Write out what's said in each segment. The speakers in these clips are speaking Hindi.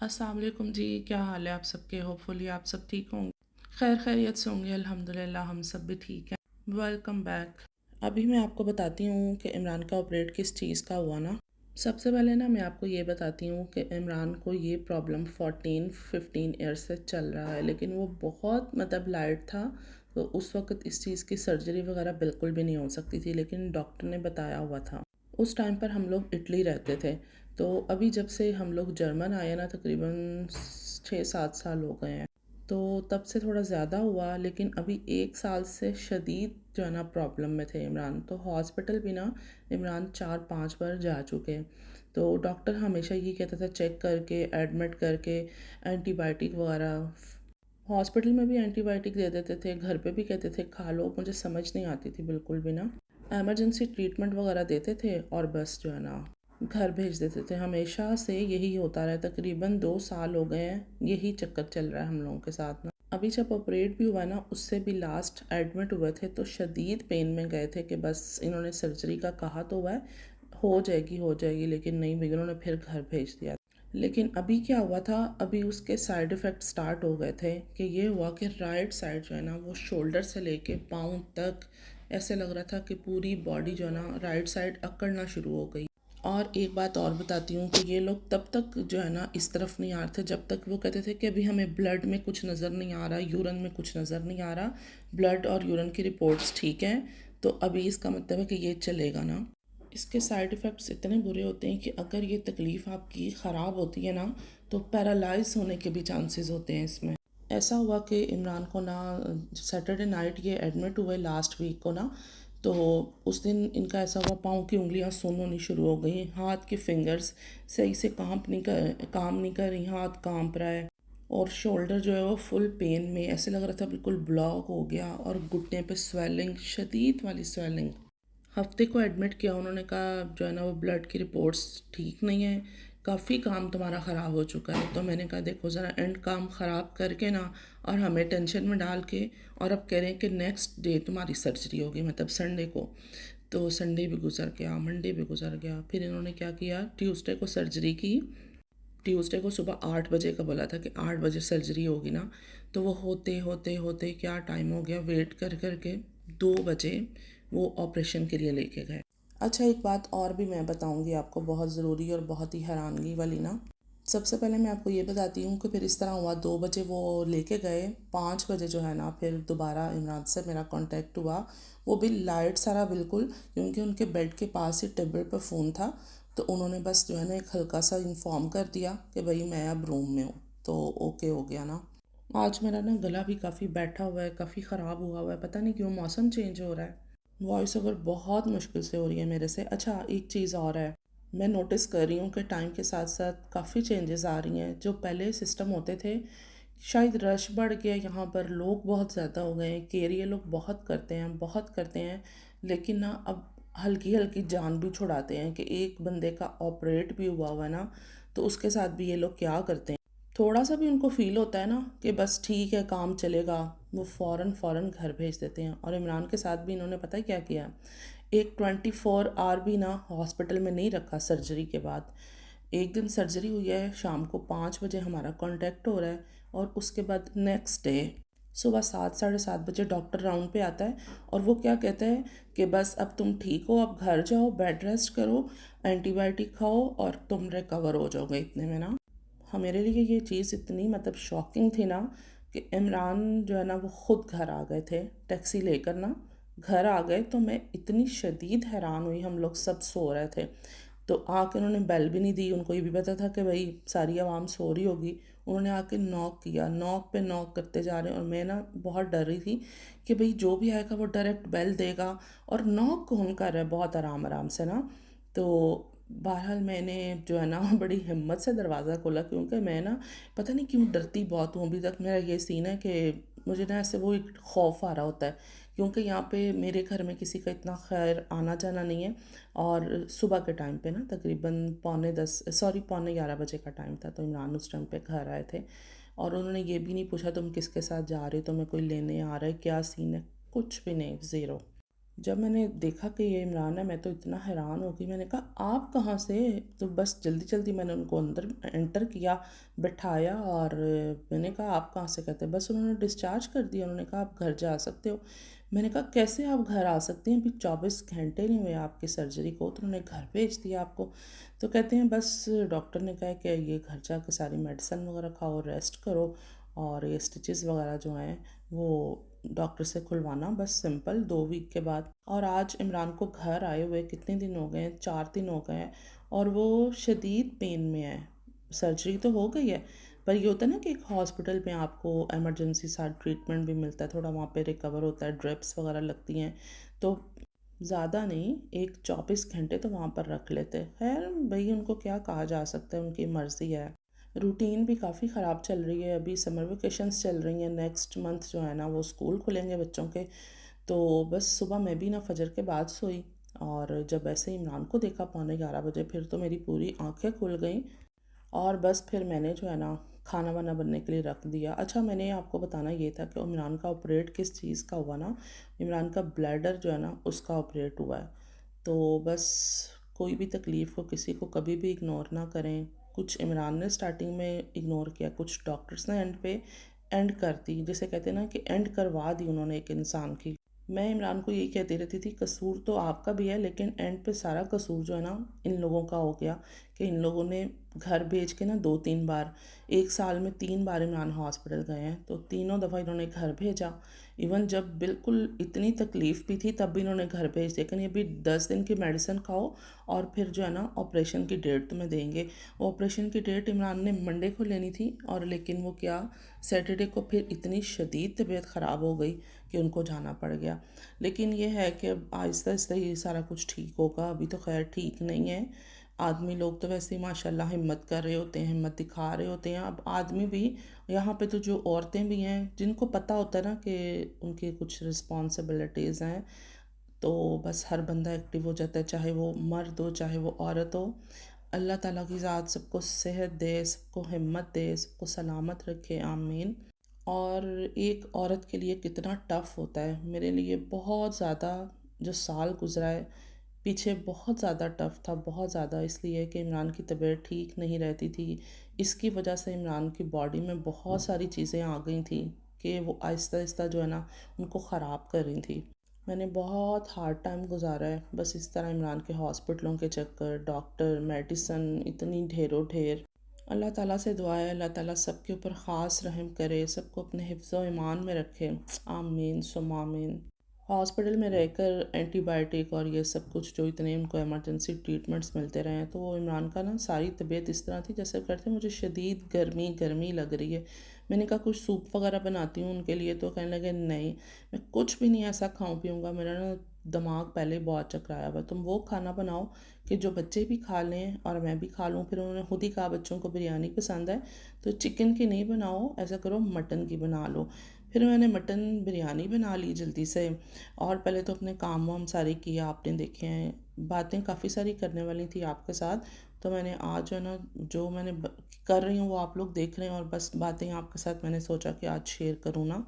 अस्सलाम वालेकुम जी, क्या हाल है आप सबके? होपफुली आप सब ठीक होंगे, खैर खैरियत से होंगे। अल्हम्दुलिल्लाह हम सब भी ठीक हैं। Welcome back. अभी मैं आपको बताती हूँ कि इमरान का ऑपरेट किस चीज़ का हुआ ना। सबसे पहले ना मैं आपको ये बताती हूँ कि इमरान को ये प्रॉब्लम 14-15 ईयर्स से चल रहा है, लेकिन वो बहुत मतलब लाइट था। तो उस वक्त इस चीज़ की सर्जरी वगैरह बिल्कुल भी नहीं हो सकती थी, लेकिन डॉक्टर ने बताया हुआ था। उस टाइम पर हम लोग इटली रहते थे। तो अभी जब से हम लोग जर्मन आए ना, तकरीबन 6-7 साल हो गए हैं। तो तब से थोड़ा ज़्यादा हुआ, लेकिन अभी 1 साल से शदीद जो है ना प्रॉब्लम में थे इमरान। तो हॉस्पिटल भी ना इमरान 4-5 बार जा चुके हैं। तो डॉक्टर हमेशा ये कहता था चेक करके एडमिट करके एंटीबायोटिक वगैरह। हॉस्पिटल में भी एंटीबायोटिक दे देते थे, घर पे भी कहते थे खा लो, मुझे समझ नहीं आती थी बिल्कुल भी ना। एमरजेंसी ट्रीटमेंट वगैरह देते थे और बस जो है ना घर भेज देते थे। हमेशा से यही होता रहा, तकरीबन 2 साल हो गए हैं यही चक्कर चल रहा है हम लोगों के साथ ना। अभी जब ऑपरेट भी हुआ ना, उससे भी लास्ट एडमिट हुए थे तो शदीद पेन में गए थे कि बस इन्होंने सर्जरी का कहा तो हुआ है, हो जाएगी, लेकिन नहीं भैया, उन्होंने फिर घर भेज दिया। लेकिन अभी क्या हुआ था, अभी उसके साइड इफ़ेक्ट स्टार्ट हो गए थे कि ये हुआ कि राइट साइड जो है ना वो शोल्डर से लेके पाँव तक ऐसे लग रहा था कि पूरी बॉडी जो है ना राइट साइड अकड़ना शुरू हो गई। और एक बात और बताती हूँ कि ये लोग तब तक जो है ना इस तरफ नहीं आ रहे थे जब तक वो कहते थे कि अभी हमें ब्लड में कुछ नज़र नहीं आ रहा, यूरिन में कुछ नज़र नहीं आ रहा, ब्लड और यूरिन की रिपोर्ट्स ठीक हैं, तो अभी इसका मतलब है कि ये चलेगा ना। इसके साइड इफ़ेक्ट्स इतने बुरे होते हैं कि अगर ये तकलीफ़ आपकी ख़राब होती है ना, तो पैरालाइज़ होने के भी चांसेस होते हैं इसमें। ऐसा हुआ कि इमरान को ना सैटरडे नाइट ये एडमिट हुए लास्ट वीक को ना। तो उस दिन इनका ऐसा हुआ, पाँव की उंगलियां सुन्न होनी शुरू हो गई, हाथ की फिंगर्स सही से काम नहीं कर रही, हाथ कांप रहा है। और शोल्डर जो है वो फुल पेन में, ऐसे लग रहा था बिल्कुल ब्लॉक हो गया, और घुटने पे स्वेलिंग, शदीद वाली स्वेलिंग। हफ्ते को एडमिट किया, उन्होंने कहा जो है ना वो ब्लड की रिपोर्ट्स ठीक नहीं है, काफ़ी काम तुम्हारा ख़राब हो चुका है। तो मैंने कहा देखो ज़रा एंड काम ख़राब करके ना और हमें टेंशन में डाल के, और अब कह रहे हैं कि नेक्स्ट डे तुम्हारी सर्जरी होगी, मतलब संडे को। तो संडे भी गुजर गया, मंडे भी गुजर गया, फिर इन्होंने क्या किया, ट्यूसडे को सर्जरी की। ट्यूसडे को सुबह 8 बजे का बोला था कि 8 बजे सर्जरी होगी ना। तो वो होते होते होते क्या टाइम हो गया, वेट कर कर के 2 बजे वो ऑपरेशन के लिए लेके गए। अच्छा, एक बात और भी मैं बताऊंगी आपको, बहुत ज़रूरी और बहुत ही हैरानगी वाली ना। सबसे पहले मैं आपको ये बताती हूँ कि फिर इस तरह हुआ, 2 बजे वो लेके गए, 5 बजे जो है ना फिर दोबारा इमरान से मेरा कांटेक्ट हुआ। वो भी लाइट सारा बिल्कुल, क्योंकि उनके बेड के पास ही टेबल पर फ़ोन था। तो उन्होंने बस जो है ना एक हल्का सा इन्फॉर्म कर दिया कि भाई मैं अब रूम में हूँ, तो ओके हो गया ना। आज मेरा ना गला भी काफ़ी बैठा हुआ है, काफ़ी ख़राब हुआ है, पता नहीं क्यों, मौसम चेंज हो रहा है। वॉइस ओवर बहुत मुश्किल से हो रही है मेरे से। अच्छा, एक चीज़ और है, मैं नोटिस कर रही हूँ कि टाइम के साथ साथ काफ़ी चेंजेस आ रही हैं। जो पहले सिस्टम होते थे, शायद रश बढ़ गया, यहाँ पर लोग बहुत ज़्यादा हो गए हैं, केयर ये लोग बहुत करते हैं, बहुत करते हैं। लेकिन ना अब हल्की हल्की जान भी छुड़ाते हैं कि एक बंदे का ऑपरेट भी हुआ ना, तो उसके साथ भी ये लोग क्या करते हैं, थोड़ा सा भी उनको फील होता है ना कि बस ठीक है काम चलेगा, वो फ़ौरन फ़ौरन घर भेज देते हैं। और इमरान के साथ भी इन्होंने पता है क्या किया, एक 24 आवर भी ना हॉस्पिटल में नहीं रखा सर्जरी के बाद। एक दिन सर्जरी हुई है, शाम को 5 बजे हमारा कांटेक्ट हो रहा है, और उसके बाद नेक्स्ट डे सुबह 7-7:30 बजे डॉक्टर राउंड पे आता है, और वो क्या कहता है कि बस अब तुम ठीक हो, अब घर जाओ, बेड रेस्ट करो, एंटीबायोटिक खाओ और तुम रिकवर हो जाओगे इतने में ना। हाँ, मेरे लिए ये चीज़ इतनी मतलब शॉकिंग थी ना कि इमरान जो है ना वो ख़ुद घर आ गए थे, टैक्सी लेकर ना घर आ गए। तो मैं इतनी शदीद हैरान हुई, हम लोग सब सो रहे थे, तो आके उन्होंने बेल भी नहीं दी, उनको ये भी पता था कि भाई सारी आवाम सो रही होगी। उन्होंने आके नॉक किया, नॉक पे नॉक करते जा रहे हैं, और मैं ना बहुत डर रही थी कि भाई जो भी आएगा वो डायरेक्ट बेल देगा, और नॉक कौन कर रहा है बहुत आराम आराम से ना। तो बहरहाल मैंने जो है ना बड़ी हिम्मत से दरवाज़ा खोला, क्योंकि मैं ना पता नहीं क्यों डरती बहुत हूँ। अभी तक मेरा ये सीन है कि मुझे ना ऐसे वो एक खौफ आ रहा होता है, क्योंकि यहाँ पे मेरे घर में किसी का इतना खैर आना जाना नहीं है। और सुबह के टाइम पे ना तकरीबन पौने 11 बजे का टाइम था, तो इमरान उस टाइम पे घर आए थे, और उन्होंने ये भी नहीं पूछा तुम किसके साथ जा रहे हो, तुम्हें कोई लेने आ रहा है, क्या सीन है, कुछ भी नहीं, ज़ीरो। जब मैंने देखा कि ये इमरान है, मैं तो इतना हैरान हो गई। मैंने कहा आप कहाँ से? तो बस जल्दी जल्दी मैंने उनको अंदर एंटर किया, बिठाया और मैंने कहा आप कहाँ से? कहते बस उन्होंने डिस्चार्ज कर दिया, उन्होंने कहा आप घर जा सकते हो। मैंने कहा कैसे आप घर आ सकते हैं, अभी 24 घंटे नहीं हुए आपकी सर्जरी को, तो उन्होंने घर भेज दिया आपको। तो कहते हैं बस डॉक्टर ने कहा कि ये घर जाके सारी मेडिसिन वगैरह खाओ, रेस्ट करो, और ये स्टिचेस वगैरह जो हैं वो डॉक्टर से खुलवाना, बस सिंपल 2 वीक के बाद। और आज इमरान को घर आए हुए कितने दिन हो गए हैं? 4 दिन हो गए हैं, और वो शदीद पेन में है। सर्जरी तो हो गई है, पर ये होता है ना कि एक हॉस्पिटल में आपको एमरजेंसी सा ट्रीटमेंट भी मिलता है, थोड़ा वहाँ पे रिकवर होता है, ड्रिप्स वगैरह लगती हैं। तो ज़्यादा नहीं, एक 24 घंटे तो वहाँ पर रख लेते। खैर भाई, उनको क्या कहा जा सकता है, उनकी मर्ज़ी है। रूटीन भी काफ़ी ख़राब चल रही है, अभी समर वेकेशंस चल रही हैं, नेक्स्ट मंथ जो है ना वो स्कूल खुलेंगे बच्चों के। तो बस सुबह मैं भी ना फजर के बाद सोई, और जब ऐसे इमरान को देखा 11:45 बजे, फिर तो मेरी पूरी आंखें खुल गई। और बस फिर मैंने जो है ना खाना वाना बनने के लिए रख दिया। अच्छा, मैंने आपको बताना ये था कि इमरान का ऑपरेट किस चीज़ का हुआ ना, इमरान का ब्लैडर जो है ना उसका ऑपरेट हुआ है। तो बस कोई भी तकलीफ़ को किसी को कभी भी इग्नोर ना करें। कुछ इमरान ने स्टार्टिंग में इग्नोर किया, कुछ डॉक्टर्स ने एंड पे एंड कर दी, जिसे कहते हैं ना कि एंड करवा दी उन्होंने एक इंसान की। मैं इमरान को यही कहती रहती थी कसूर तो आपका भी है, लेकिन एंड पे सारा कसूर जो है ना इन लोगों का हो गया, कि इन लोगों ने घर भेज के ना 2-3 बार, 1 साल में 3 बार इमरान हॉस्पिटल गए हैं, तो तीनों दफ़ा इन्होंने घर भेजा। इवन जब बिल्कुल इतनी तकलीफ़ भी थी तब भी इन्होंने घर भेज दिया कि नहीं अभी 10 दिन की मेडिसिन खाओ, और फिर जो है ना ऑपरेशन की डेट तुम्हें देंगे। ऑपरेशन की डेट इमरान ने मंडे को लेनी थी, और लेकिन वो क्या, सैटरडे को फिर इतनी शदीद तबीयत ख़राब हो गई कि उनको जाना पड़ गया। लेकिन ये है कि अब आहिस्ता आहिस्ता ये सारा कुछ ठीक होगा, अभी तो खैर ठीक नहीं है। आदमी लोग तो वैसे ही माशाल्लाह हिम्मत कर रहे होते हैं, हिम्मत दिखा रहे होते हैं। अब आदमी भी, यहाँ पे तो जो औरतें भी हैं जिनको पता होता है ना कि उनकी कुछ रिस्पॉन्सिबिलिटीज़ हैं, तो बस हर बंदा एक्टिव हो जाता है, चाहे वो मर्द हो चाहे वो औरत हो। अल्लाह ताला की ज़ात सबको सेहत दे, सबको हिम्मत दे, सबको सलामत रखे, आमीन। और एक औरत के लिए कितना टफ़ होता है, मेरे लिए बहुत ज़्यादा जो साल गुज़रा है पीछे बहुत ज़्यादा टफ़ था, बहुत ज़्यादा, इसलिए कि इमरान की तबीयत ठीक नहीं रहती थी। इसकी वजह से इमरान की बॉडी में बहुत सारी चीज़ें आ गई थी कि वो आहिस्ता आहिस्ता जो है ना उनको ख़राब कर रही थी। मैंने बहुत हार्ड टाइम गुजारा है, बस इस तरह इमरान के हॉस्पिटलों के चक्कर, डॉक्टर, मेडिसन, इतनी ढेरों ढेर। अल्लाह ताला से दुआ है अल्लाह ताला सबके ऊपर ख़ास रहम करे, सबको अपने हिफ्ज़ व ईमान में रखे, आमीन सुम आमीन। हॉस्पिटल में रहकर एंटीबायोटिक और ये सब कुछ जो इतने उनको इमरजेंसी ट्रीटमेंट्स मिलते रहे हैं, तो वो इमरान का ना सारी तबीयत इस तरह थी जैसे करते मुझे शदीद गर्मी गर्मी लग रही है। मैंने कहा कुछ सूप वगैरह बनाती हूँ उनके लिए, तो कहने लगे नहीं, मैं कुछ भी नहीं ऐसा खाऊं पीऊँगा, मेरा ना दिमाग पहले ही बहुत चकराया हुआ है, तुम वो खाना बनाओ कि जो बच्चे भी खा लें और मैं भी खा लूँ। फिर उन्होंने खुद ही कहा बच्चों को बिरयानी पसंद है, तो चिकन की नहीं बनाओ, ऐसा करो मटन की बना लो। फिर मैंने मटन बिरयानी बना ली जल्दी से, और पहले तो अपने काम वाम सारे किए, आपने देखे हैं, बातें काफ़ी सारी करने वाली थी आपके साथ। तो मैंने आज जो है ना जो मैंने कर रही हूँ वो आप लोग देख रहे हैं, और बस बातें आपके साथ मैंने सोचा कि आज शेयर करूँ ना।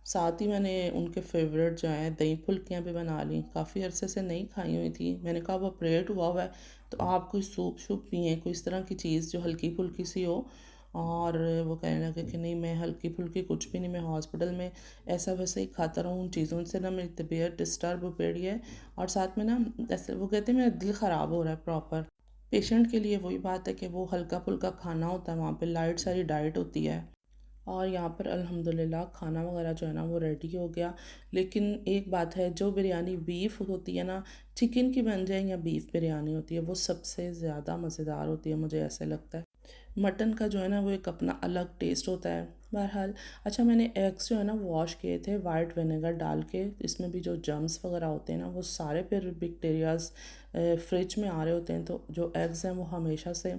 साथ ही मैंने उनके फेवरेट जो हैं दही फुल्कियाँ भी बना ली, काफ़ी अरसे से नहीं खाई हुई थी। मैंने कहा वो ऑपरेट हुआ है तो आप कोई सूप शूप पिएँ, कोई इस तरह की चीज़ जो हल्की फुल्की सी हो। और वो कहने लगे कि नहीं मैं हल्की फुल्की कुछ भी नहीं, मैं हॉस्पिटल में ऐसा वैसा ही खाता रहूँ, उन चीज़ों से ना मेरी तबीयत डिस्टर्ब हो पड़ी है। और साथ में ना ऐसे वो कहते हैं मेरा दिल ख़राब हो रहा है प्रॉपर। पेशेंट के लिए वही बात है कि वो हल्का फुल्का खाना होता है, वहाँ पे लाइट सारी डाइट होती है। और यहाँ पर अल्हम्दुलिल्लाह खाना वगैरह जो है ना वो रेडी हो गया। लेकिन एक बात है, जो बिरयानी बीफ होती है ना, चिकन की बन जाए या बीफ बिरयानी होती है, वो सबसे ज़्यादा मज़ेदार होती है, मुझे ऐसे लगता है। मटन का जो है ना वो एक अपना अलग टेस्ट होता है। बहरहाल, अच्छा मैंने एग्स जो है ना वॉश किए थे वाइट विनेगर डाल के, इसमें भी जो जर्म्स वगैरह होते हैं ना वो सारे फिर बैक्टीरियाज फ्रिज में आ रहे होते हैं, तो जो एग्स हैं वो हमेशा से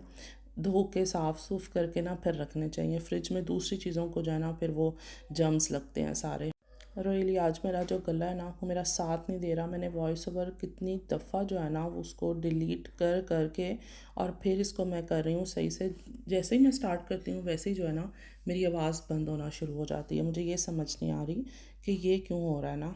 धो के साफ़ सूफ करके ना फिर रखने चाहिए फ्रिज में। दूसरी चीज़ों को जो है ना फिर वो जर्म्स लगते हैं सारे। रोयली आज मेरा जो गला है ना वो मेरा साथ नहीं दे रहा। मैंने वॉइस ओवर कितनी दफ़ा जो है ना वो उसको डिलीट कर करके और फिर इसको मैं कर रही हूँ सही से। जैसे ही मैं स्टार्ट करती हूँ वैसे ही जो है ना मेरी आवाज़ बंद होना शुरू हो जाती है। मुझे ये समझ नहीं आ रही कि ये क्यों हो रहा है ना।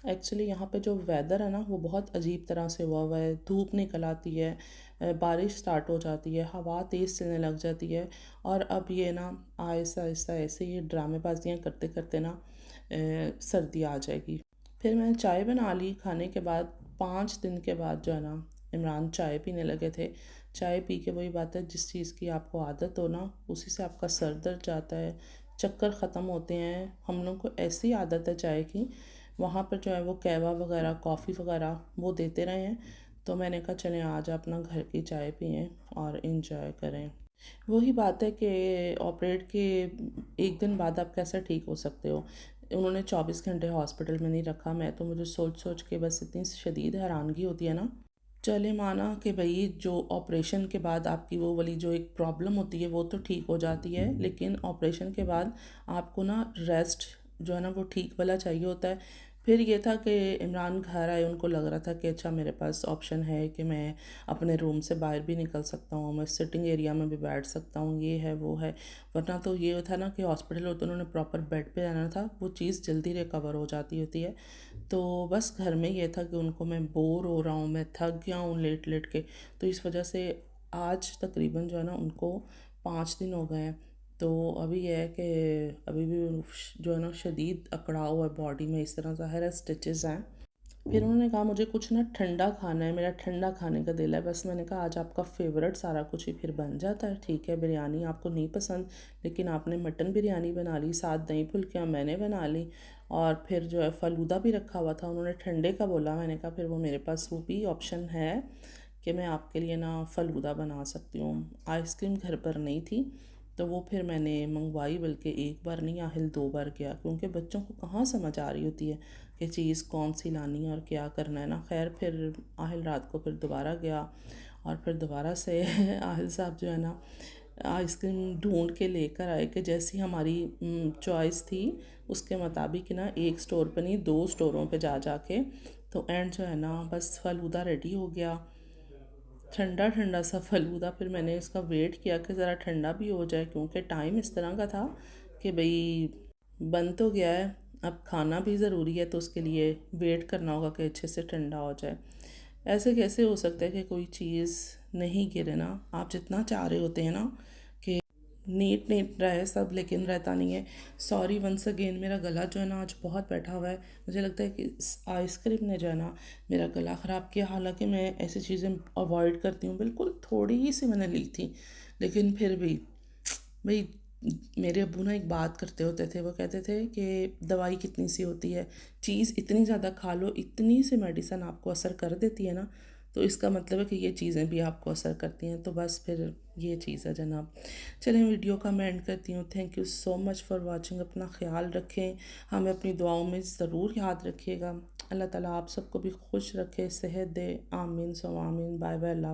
एक्चुअली यहाँ पे जो वेदर है ना वो बहुत अजीब तरह से हुआ है। धूप निकल आती है, बारिश स्टार्ट हो जाती है, हवा तेज़ चलने लग जाती है। और अब ये ना आहिस्ता आहिस्ता ऐसे ये ड्रामेबाजियाँ करते करते ना सर्दी आ जाएगी। फिर मैंने चाय बना ली। खाने के बाद 5 दिन के बाद जो है ना इमरान चाय पीने लगे थे। चाय पी के वही बात है, जिस चीज़ की आपको आदत हो ना उसी से आपका सर दर्द जाता है, चक्कर ख़त्म होते हैं। हम लोग को ऐसी आदत है चाय की, वहाँ पर जो है वो कहवा वगैरह कॉफ़ी वगैरह वो देते रहे हैं। तो मैंने कहा चलें आज अपना घर की चाय पिएं और इंजॉय करें। वही बात है कि ऑपरेट के 1 दिन बाद आप कैसे ठीक हो सकते हो। उन्होंने 24 घंटे हॉस्पिटल में नहीं रखा। मैं तो मुझे सोच सोच के बस इतनी शदीद हैरानगी होती है ना। चले माना कि भाई जो ऑपरेशन के बाद आपकी वो वाली जो एक प्रॉब्लम होती है वो तो ठीक हो जाती है, लेकिन ऑपरेशन के बाद आपको ना रेस्ट जो है ना वो ठीक वाला चाहिए होता है। फिर ये था कि इमरान घर आए, उनको लग रहा था कि अच्छा मेरे पास ऑप्शन है कि मैं अपने रूम से बाहर भी निकल सकता हूँ, मैं सिटिंग एरिया में भी बैठ सकता हूँ, ये है वो है। वरना तो ये था ना कि हॉस्पिटल हो तो उन्होंने प्रॉपर बेड पे रहना था, वो चीज़ जल्दी रिकवर हो जाती होती है। तो बस घर में ये था कि उनको मैं बोर हो रहा हूँ, मैं थक गया हूँ लेट लेट के। तो इस वजह से आज तकरीबन जो है ना उनको 5 दिन हो गए हैं। तो अभी ये है कि अभी भी जो है ना शदीद अकड़ाव हुआ है बॉडी में, इस तरह ज़ाहिर है स्टिचेस हैं। फिर उन्होंने कहा मुझे कुछ ना ठंडा खाना है, मेरा ठंडा खाने का दिल है। बस मैंने कहा आज आपका फेवरेट सारा कुछ ही फिर बन जाता है। ठीक है, बिरयानी आपको नहीं पसंद, लेकिन आपने मटन बिरयानी बना ली, साथ दही फुल्कियाँ मैंने बना ली, और फिर जो है फ़लूदा भी रखा हुआ था। उन्होंने ठंडे का बोला, मैंने कहा फिर वो मेरे पास वो भी ऑप्शन है कि मैं आपके लिए ना फ़लूदा बना सकती हूँ। आइसक्रीम घर पर नहीं थी तो वो फिर मैंने मंगवाई, बल्कि एक बार नहीं आहिल 2 बार गया, क्योंकि बच्चों को कहाँ समझ आ रही होती है कि चीज़ कौन सी लानी है और क्या करना है ना। खैर फिर आहिल रात को फिर दोबारा गया, और फिर दोबारा से आहिल साहब जो है ना आइसक्रीम ढूंढ के लेकर आए कि जैसी हमारी चॉइस थी उसके मुताबिक ना, एक स्टोर पर नहीं 2 स्टोरों पे जा जा के। तो एंड जो है ना बस फ़लूदा रेडी हो गया, ठंडा ठंडा सा फ़लूदा। फिर मैंने इसका वेट किया कि ज़रा ठंडा भी हो जाए, क्योंकि टाइम इस तरह का था कि भाई बन तो गया है, अब खाना भी ज़रूरी है, तो उसके लिए वेट करना होगा कि अच्छे से ठंडा हो जाए। ऐसे कैसे हो सकता है कि कोई चीज़ नहीं गिरे ना, आप जितना चाह रहे होते हैं ना कि नीट नीट रहे सब, लेकिन रहता नहीं है। सॉरी वंस अगेन, मेरा गला जो है ना आज बहुत बैठा हुआ है। मुझे लगता है कि इस आइसक्रीम ने जो है ना मेरा गला ख़राब किया। हालांकि मैं ऐसी चीज़ें अवॉइड करती हूँ, बिल्कुल थोड़ी ही सी मैंने ली थी, लेकिन फिर भी भाई मेरे अब्बू ना एक बात करते होते थे, वो कहते थे कि दवाई कितनी सी होती है, चीज़ इतनी ज़्यादा खा लो, इतनी सी मेडिसिन आपको असर कर देती है ना, तो इसका मतलब है कि ये चीज़ें भी आपको असर करती हैं। तो बस फिर ये चीज़ है जनाब। चलें वीडियो का मैं एंड करती हूँ। Thank you so much for watching. अपना ख्याल रखें, हमें अपनी दुआओं में ज़रूर याद रखिएगा। अल्लाह ताला आप सबको भी खुश रखे, सेहत दे। आमीन सो आमीन। बाय बाय, अल्लाह।